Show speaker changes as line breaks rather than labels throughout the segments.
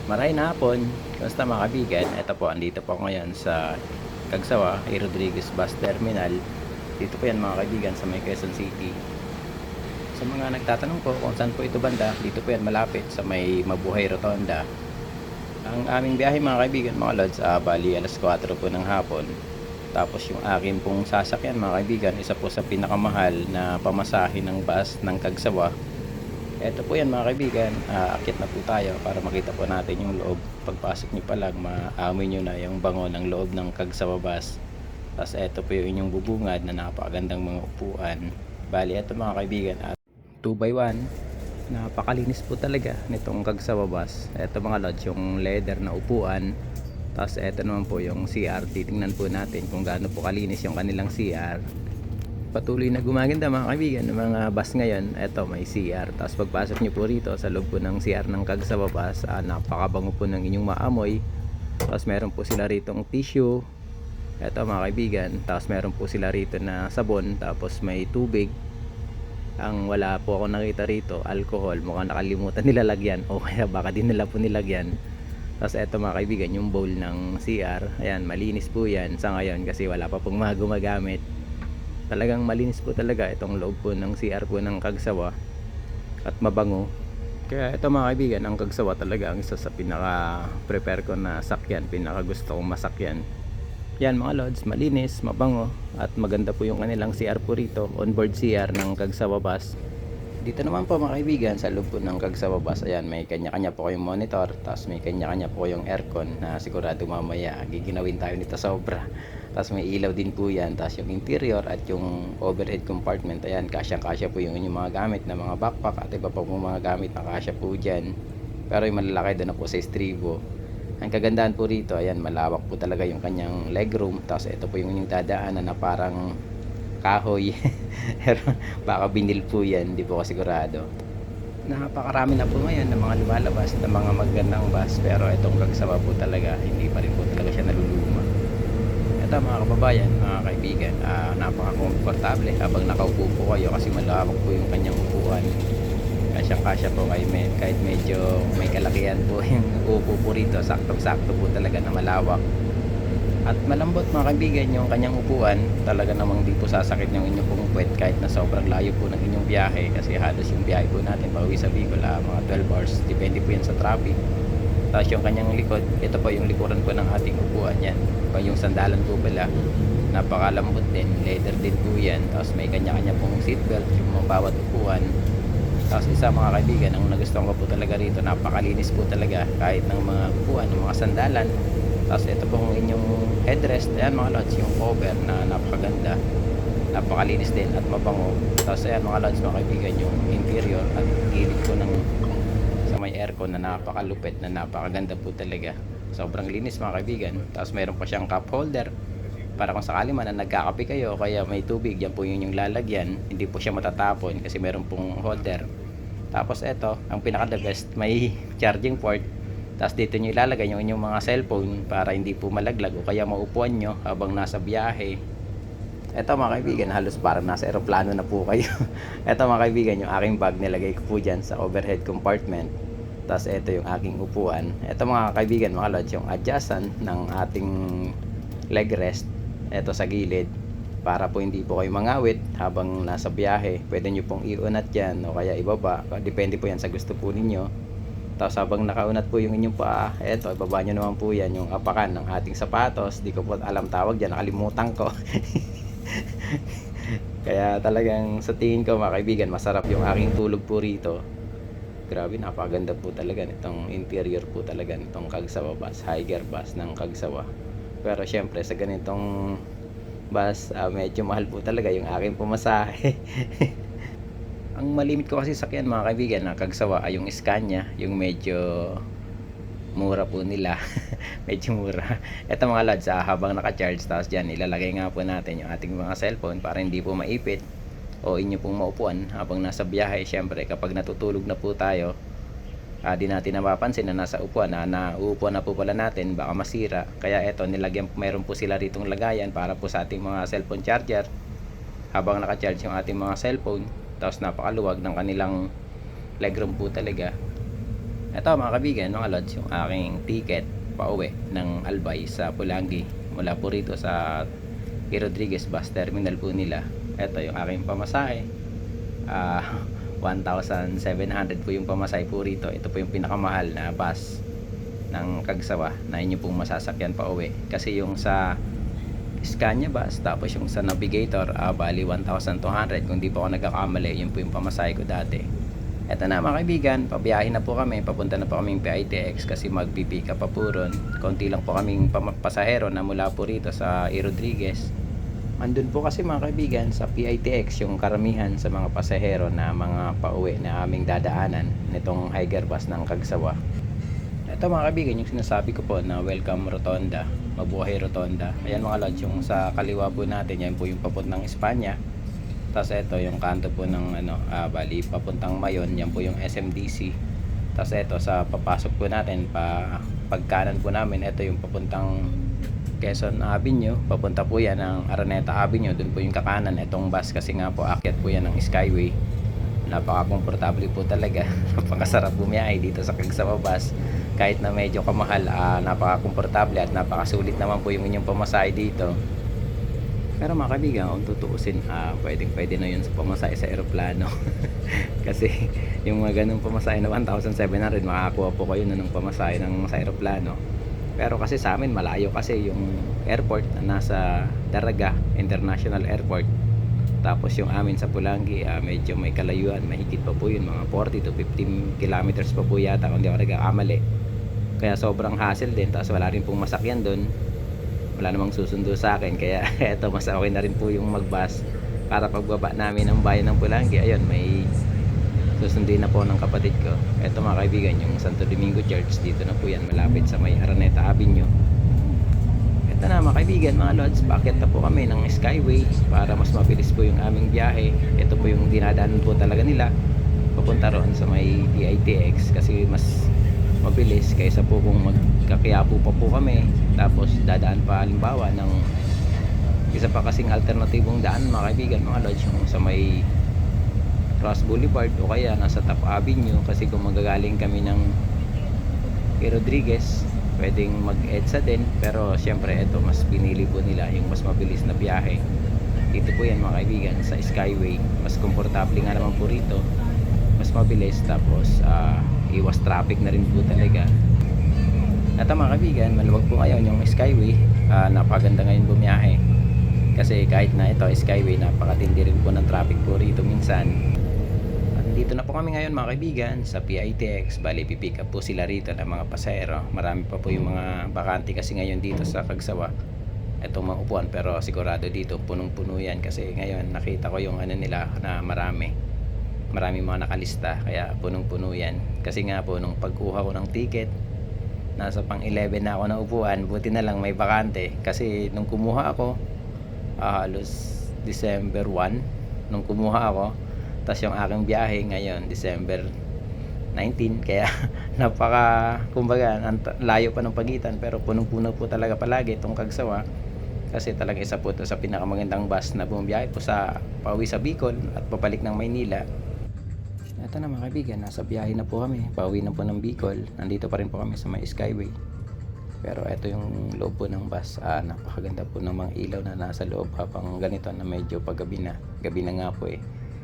Marahil hapon, kamusta mga kaibigan? Ito po, andito po ako ngayon sa Cagsawa, A. Rodriguez Bus Terminal. Dito po yan mga kaibigan sa may Quezon City. Sa mga nagtatanong po kung saan po ito banda, dito po yan malapit sa may Mabuhay Rotonda. Ang aming biyahe mga kaibigan, mga lods, bali alas 4 po ng hapon. Tapos yung akin pong sasakyan mga kaibigan, isa po sa pinakamahal na pamasahe ng bus ng Cagsawa. Eto po yan mga kaibigan, aakyat na po tayo para makita po natin yung loob. Pagpasok nyo pa lang, maamoy nyo na yung bango ng loob ng Cagsawa bus. Tapos eto po yung inyong bubungad na napakagandang mga upuan. Bali eto mga kaibigan, 2x1, napakalinis po talaga nitong Cagsawa bus. Eto mga lods, yung leather na upuan. Tapos eto naman po yung CR, titingnan po natin kung gaano po kalinis yung kanilang CR. Patuloy na gumaganda mga kaibigan ng mga bus ngayon. Eto may CR, tapos pagpasok nyo po rito sa loob po ng CR ng Cagsawa bus, napakabango po ng inyong maamoy. Tapos meron po sila rito ng tissue. Eto mga kaibigan, tapos meron po sila rito na sabon, tapos may tubig. Ang wala po ako nakita rito, alcohol, mukhang nakalimutan nila lagyan o kaya baka din nila po nilagyan. Tapos eto mga kaibigan, yung bowl ng CR, ayan, malinis po yan sa ngayon kasi wala pa pong mga gumagamit. Talagang malinis po talaga itong loob po ng CR po ng Cagsawa at mabango. Kaya ito mga kaibigan, ang Cagsawa talaga ang isa sa pinaka prepare ko na sakyan, pinaka gusto kong masakyan. Yan mga lods, malinis, mabango at maganda po yung kanilang CR po rito, onboard CR ng Cagsawa bus. Dito naman po mga kaibigan, sa loob po ng Cagsawa bus, ayan, may kanya-kanya po kayong monitor, tapos may kanya-kanya po yung aircon na sigurado mamaya giginawin tayo nito sobra. Tapos may ilaw din po yan, tapos yung interior at yung overhead compartment, ayan, kasyang-kasya po yung inyong mga gamit na mga backpack at iba pa po mga gamit na kasya po dyan. Pero yung malalaki doon na po sa estribo. Ang kagandahan po rito, ayan, malawak po talaga yung kanyang legroom, tapos ito po yung inyong dadaanan na parang kahoy. Pero baka binil po yan, hindi po ako sigurado. Napakarami na po ngayon ng mga lumalabas ng mga magandang bus, pero itong Cagsawa po talaga, hindi pa rin po talaga siya naluluma. Ito mga kababayan, mga kaibigan, napaka-komportable habang nakaupo po kayo kasi malawak po yung kanyang upuan. Kasyang-kasya po kayo, kahit medyo may kalakihan po yung upo po rito, saktong-sakto po talaga na malawak. At malambot mga kaibigan yung kanyang upuan, talaga namang di po sasakit yung inyong pong puwet kahit na sobrang layo po ng inyong biyahe, kasi halos yung biyahe po natin pauwi sa Bicol, mga 12 hours, depende po yan sa traffic. Tapos yung kanyang likod, ito po yung likuran po ng ating upuan yan. Yung sandalan po pala, napakalambot din, leather din po yan. Tapos may kanya-kanya pong seatbelt yung mga bawat upuan. Tapos isa mga kaibigan, ang nagustuhan ko po talaga rito, napakalinis po talaga kahit ng mga upuan, ng mga sandalan. Tapos ito pong inyong headrest, ayan mga lods, yung cover na napakaganda, napakalinis din at mabango. Tapos ayan mga lods, mga kaibigan, yung interior at gilid po ng sa may aircon na napakalupit, na napakaganda po talaga, sobrang linis mga kaibigan. Tapos mayroon pa siyang cup holder para kung sakali man na nagkakape kayo kaya may tubig, yan po yun yung lalagyan, hindi po siya matatapon kasi meron pong holder. Tapos eto, ang pinaka the best, may charging port. Tapos dito nyo ilalagay yung inyong mga cellphone para hindi po malaglag o kaya maupuan nyo habang nasa biyahe. Eto mga kaibigan, halos parang nasa eroplano na po kayo. Eto mga kaibigan, yung aking bag nilagay ko po dyan sa overhead compartment. Tapos eto yung aking upuan. Eto mga kaibigan, mga lods, yung adjacent ng ating leg rest. Eto sa gilid, para po hindi po kayo mangawit habang nasa biyahe. Pwede nyo pong iunat yan o kaya ibaba, depende po yan sa gusto po ninyo. Tapos habang nakaunat po yung inyong paa, eto, ibaba nyo naman po yan yung apakan ng ating sapatos. Di ko po alam tawag dyan, nakalimutan ko. Kaya talagang sa tingin ko mga kaibigan, masarap yung aking tulog po rito. Grabe, napakaganda po talaga nitong interior po talaga nitong Cagsawa bus, Higer bus ng Cagsawa. Pero syempre sa ganitong bus, medyo mahal po talaga yung aking pumasahe. Ang malimit ko kasi sakyan mga kaibigan na Cagsawa ay yung Scania, yung medyo mura po nila. Medyo mura. Ito mga lads, habang naka-charge, tapos dyan ilalagay nga po natin yung ating mga cellphone para hindi po maipit o inyo pong maupuan habang nasa biyahe. Syempre kapag natutulog na po tayo, di natin napapansin na nasa upuan, nauupuan na po pala natin, baka masira. Kaya eto, nilagyan, meron po sila ritong lagayan para po sa ating mga cellphone charger habang naka-charge yung ating mga cellphone. Tapos napakaluwag ng kanilang legroom po talaga. Ito mga kaibigan, mga lods, yung aking ticket pauwi ng Albay sa Pulangi mula po rito sa P. Rodriguez bus terminal po nila. Ito yung aking pamasahe. 1,700 po yung pamasahe po rito. Ito po yung pinakamahal na bus ng Kagsawa na inyo pong masasakyan pauwi. Kasi yung sa Scania bus tapos yung sa Navigator bali 1,200 kung di po ako nagkakamali. Yun po yung pamasahe ko dati. Eto na mga kaibigan, pabiyahin na po kami, papunta na po kaming PITX kasi magpipika pa po ron. Konti lang po kaming pasahero na mula po rito sa E. Rodriguez. Andun po kasi mga kaibigan sa PITX yung karamihan sa mga pasahero na mga pauwi na aming dadaanan nitong Higer bus ng Kagsawa. Ito mga kaibigan, yung sinasabi ko po na welcome Rotonda, mabuhay Rotonda. Ayan mga lods, yung sa kaliwa po natin, yan po yung papuntang Espanya. Tapos ito yung kanto po ng bali papuntang Mayon, yan po yung SMDC. Tapos ito sa papasok po natin pagkanan po namin, ito yung papuntang Quezon Avenue, papunta po yan ng Araneta Avenue, doon po yung kakanan itong bus kasi nga po akyat po yan ng Skyway. Napaka-komportable po talaga. Napakasarap bumiyahe dito sa Kagsawa bus. Kahit na medyo kamahal, napaka-komportable at napakasulit naman po yung inyong pamasahe dito. Pero mga kaibigan, kung tutuusin, pwede na yun sa pamasahe sa eroplano. Kasi yung mga ganung pamasahe na 1,700, makakakuha po kayo na ng pamasahe sa eroplano. Pero kasi sa amin, malayo kasi yung airport na nasa Daraga International Airport. Tapos yung amin sa Pulangi, medyo may kalayuan, mahigit pa po yun, mga 40 to 15 kilometers pa po yata kung di ako nagkakamali. Kaya sobrang hassle din, tapos wala rin pong masakyan doon. Wala namang susundo sa akin, kaya eto mas okay na rin po yung magbus para pagbaba namin ng bayan ng Pulangi. Ayun, may susunduin na po ng kapatid ko. Eto mga kaibigan, yung Santo Domingo Church, dito na po yan, malapit sa may Araneta Avenue. Eto na mga kaibigan, mga lods, paakyat na po kami ng Skyway para mas mabilis po yung aming biyahe. Ito po yung dinadaanan po talaga nila papunta roon sa may PITX kasi mas mabilis kaysa po kung magkakiyapo pa po kami tapos dadaan pa halimbawa ng isa pa kasing alternatibong daan mga kaibigan, mga lodge, yung sa may Cross Boulevard o kaya nasa Top Avenue. Kasi kung magagaling kami ng P. Rodriguez pwedeng mag-EDSA din, pero syempre ito mas pinili po nila yung mas mabilis na biyahe. Dito po yan mga kaibigan sa Skyway, mas komportable nga naman po rito, mas mabilis, tapos iwas traffic na rin po talaga. At mga kaibigan, maluwag po ngayon yung Skyway. Napaganda ngayon bumiyahe kasi kahit na ito Skyway, napakatindi rin po ng traffic po rito minsan. At dito na po kami ngayon mga kaibigan sa PITX. Bali pipick up po sila rito ng mga pasahero. Marami pa po yung mga bakante kasi ngayon dito sa Kagsawa itong mga upuan, pero sigurado dito punong-puno yan kasi ngayon nakita ko yung nila na marami mga nakalista, kaya punong-puno yan. Kasi nga po nung pagkuha ko ng ticket, nasa pang 11 na ako na upuan, buti na lang may bakante. Kasi nung kumuha ako, halos December 1 nung kumuha ako, tas yung aking biyahe ngayon December 19, kaya kumbaga layo pa ng pagitan, pero punong-puno po talaga palagi itong Kagsawa. Kasi talaga isa po ito sa pinakamagandang bus na bumiyahe po sa pauwi sa Bicol at papalik ng Maynila. Ito na mga kaibigan, nasa biyahe na po kami, pauwi na po ng Bicol. Nandito pa rin po kami sa may Skyway. Pero ito yung loob po ng bus. Napakaganda po ng mga ilaw na nasa loob habang ganito na medyo paggabi na. Gabi na nga po eh.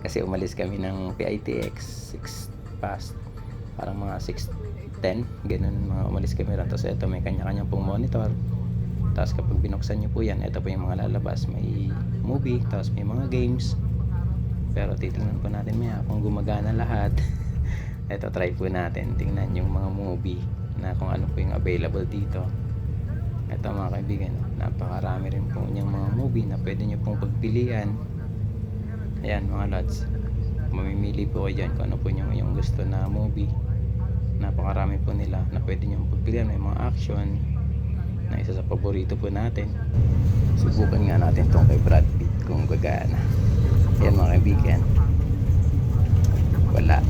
Kasi umalis kami ng PITX 6 past, parang mga 6:10, ganun mga umalis kami rin. Tapos ito may kanya-kanya pong monitor. Tapos kapag binuksan nyo po yan, ito po yung mga lalabas. May movie, tapos may mga games. Pero titingnan po natin maya kung gumagana lahat. Ito, try po natin tingnan yung mga movie na kung ano po yung available dito. Ito mga kaibigan, napakarami rin po yung mga movie na pwede nyo pong pagpilian. Ayan mga lods, mamimili po kayo dyan kung ano po yung gusto na movie. Napakarami po nila na pwede nyo pagpilian. May mga action na isa sa paborito po natin. Subukan nga natin itong kay Brad Pitt kung gagana. Ayan mga kaibigan, wala.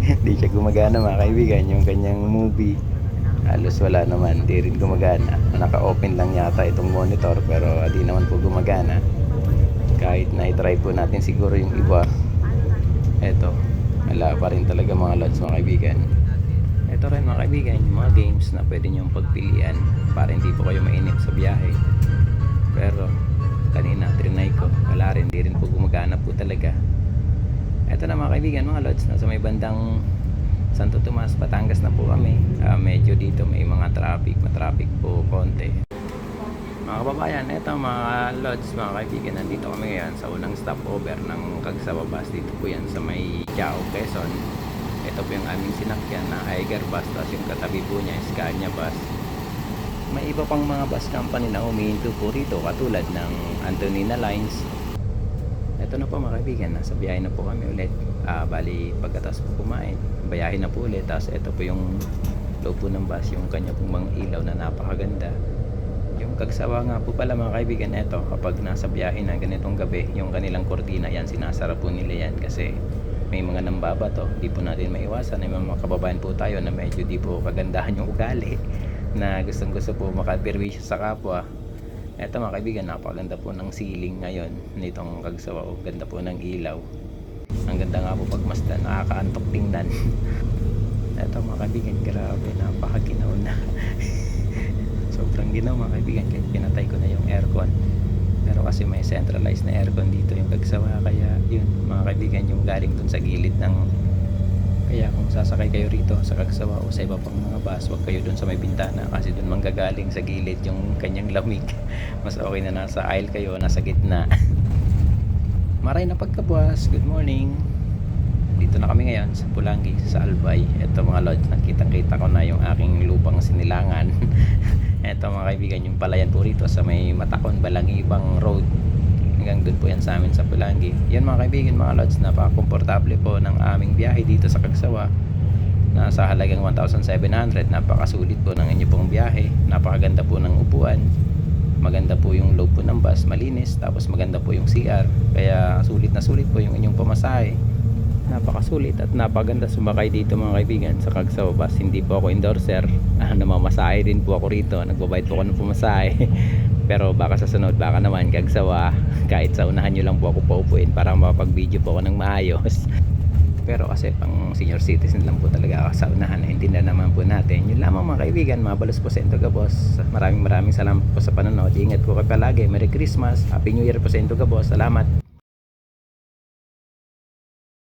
Hindi siya gumagana mga kaibigan, yung kanyang movie halos wala naman, di rin gumagana. Naka-open lang yata itong monitor, pero di naman po gumagana. Kahit na i-try po natin siguro yung iba, eto, wala pa rin talaga mga lods mga kaibigan. Ito rin mga kaibigan, yung mga games na pwede nyong pagpilian para hindi po kayo mainip sa biyahe. Pero kanina trinay ko, wala rin, di rin po gumagana po talaga. Ito na mga kaibigan, mga lods, nasa may bandang Santo Tomas, Batangas na po kami. Medyo dito may mga matraffic po konti. Mga kababayan, ito mga lods, mga kaibigan, nandito kami ngayon sa unang stopover ng Cagsawa Bus. Dito po yan sa may Chao, Quezon. Ito po yung aming sinakyan na Eiger Bus, tapos yung katabi po niya Scania Bus. May iba pang mga bus company na humihinto po rito katulad ng Antonina Lines. Ito na po mga kaibigan, nasa biyahe na po kami ulit. Bali pagkatapos po kumain, bayahin na po ulit. Tapos ito po yung loob po ng bus, yung kanya pong mga ilaw na napakaganda. Yung Cagsawa nga po pala mga kaibigan, ito kapag nasa biyahe na ganitong gabi, yung kanilang kortina yan, sinasara po nila yan kasi may mga nambabato. Di po natin maiwasan, may mga kababayan po tayo na medyo di po kagandahan yung ugali na gustong gusto po makapirwisyo sa kapwa. Eto mga kaibigan, napakaganda po ng ceiling ngayon nitong Cagsawa. Ganda po ng ilaw, ang ganda nga po pagmasdan, nakakaantok tingnan. Eto mga kaibigan, grabe, napakaginaw na. Sobrang ginaw mga kaibigan, kahit pinatay ko na yung aircon. Pero kasi may centralized na aircon dito yung Cagsawa, kaya yun mga kaibigan, yung galing dun sa gilid ng, kaya kung sasakay kayo rito sa Cagsawa o sa iba pang mga bus, wag kayo dun sa may bintana kasi dun manggagaling sa gilid yung kanyang lamig. Mas okay na nasa aisle kayo, nasa gitna. Maray na pagkabuas, good morning. Dito na kami ngayon sa Pulangi, sa Albay. Ito mga lodge, nakitang-kita ko na yung aking lupang sinilangan. Ito mga kaibigan, yung palayan po rito sa may Matakon, Balangibang Road. Hanggang dun po yan sa amin sa Pulangi. Yan mga kaibigan, mga lodge, napaka-komportable po ng aming biyahe dito sa Cagsawa. Nasa halagang 1,700, napakasulit po ng inyo pong biyahe. Napakaganda po ng upuan. Maganda po yung loob po ng bus, malinis. Tapos maganda po yung CR. Kaya sulit na sulit po yung inyong pamasahe. Napakasulit at napaganda sumakay dito mga kaibigan sa Cagsawa Bus. Hindi po ako endorser, namamasahe din po ako rito, nagbabayad po ako ng pamasahe. Pero baka sa sunod, baka naman Cagsawa, kahit sa unahan nyo lang po ako paupuin para mapag video po ako ng maayos. Pero kasi pang senior citizen lang po talaga ako sa unahan, hindi na naman po natin. Yun lamang mga kaibigan, mabalos po sa Intoga Boss. Maraming salamat po sa panonood. Ingat po kayo palagi. Merry Christmas, Happy New Year po sa Intoga Boss. Salamat.